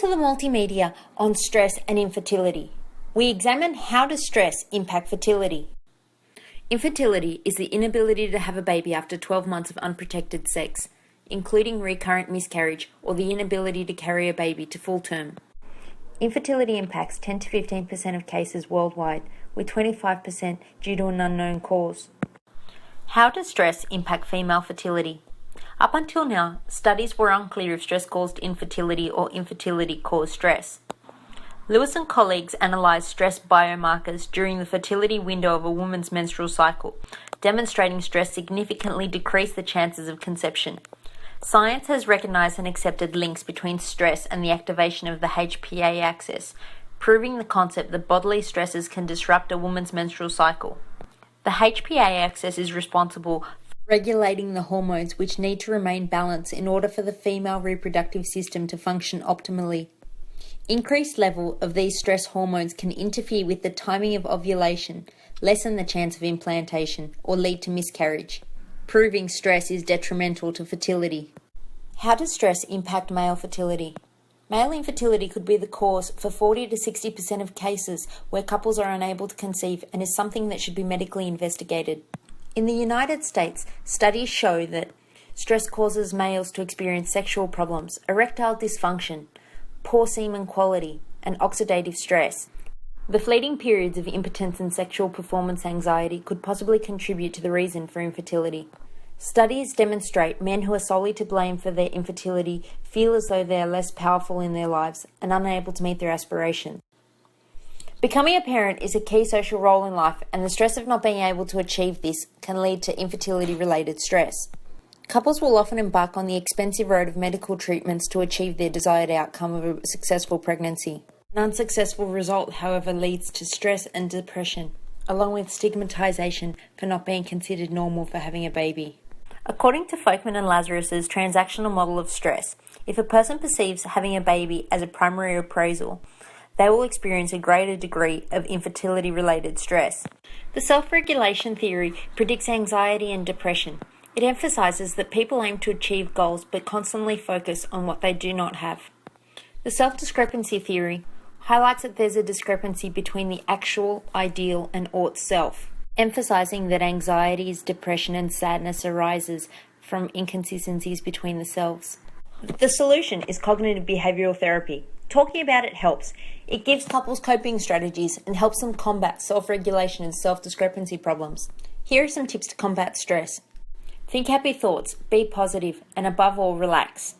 to the multimedia on stress and infertility. We examine how does stress impact fertility. Infertility is the inability to have a baby after 12 months of unprotected sex, including recurrent miscarriage or the inability to carry a baby to full term. Infertility impacts 10 to 15% of cases worldwide, with 25% due to an unknown cause. How does stress impact female fertility? Up until now, studies were unclear if stress caused infertility or infertility caused stress. Lewis and colleagues analysed stress biomarkers during the fertility window of a woman's menstrual cycle, demonstrating stress significantly decreased the chances of conception. Science has recognised and accepted links between stress and the activation of the HPA axis, proving the concept that bodily stresses can disrupt a woman's menstrual cycle. The HPA axis is responsible for regulating the hormones which need to remain balanced in order for the female reproductive system to function optimally. Increased level of these stress hormones can interfere with the timing of ovulation, lessen the chance of implantation, or lead to miscarriage, proving stress is detrimental to fertility. How does stress impact male fertility? Male infertility could be the cause for 40 to 60% of cases where couples are unable to conceive and is something that should be medically investigated. In the United States, studies show that stress causes males to experience sexual problems, erectile dysfunction, poor semen quality, and oxidative stress. The fleeting periods of impotence and sexual performance anxiety could possibly contribute to the reason for infertility. Studies demonstrate men who are solely to blame for their infertility feel as though they are less powerful in their lives and unable to meet their aspirations. Becoming a parent is a key social role in life, and the stress of not being able to achieve this can lead to infertility-related stress. Couples will often embark on the expensive road of medical treatments to achieve their desired outcome of a successful pregnancy. An unsuccessful result, however, leads to stress and depression, along with stigmatization for not being considered normal for having a baby. According to Folkman and Lazarus's transactional model of stress, if a person perceives having a baby as a primary appraisal, they will experience a greater degree of infertility-related stress. The self-regulation theory predicts anxiety and depression. It emphasizes that people aim to achieve goals but constantly focus on what they do not have. The self-discrepancy theory highlights that there's a discrepancy between the actual, ideal, and ought self, emphasizing that anxieties, depression, and sadness arises from inconsistencies between the selves. The solution is cognitive behavioral therapy. Talking about it helps. It gives couples coping strategies and helps them combat self-regulation and self-discrepancy problems. Here are some tips to combat stress. Think happy thoughts, be positive, and above all, relax.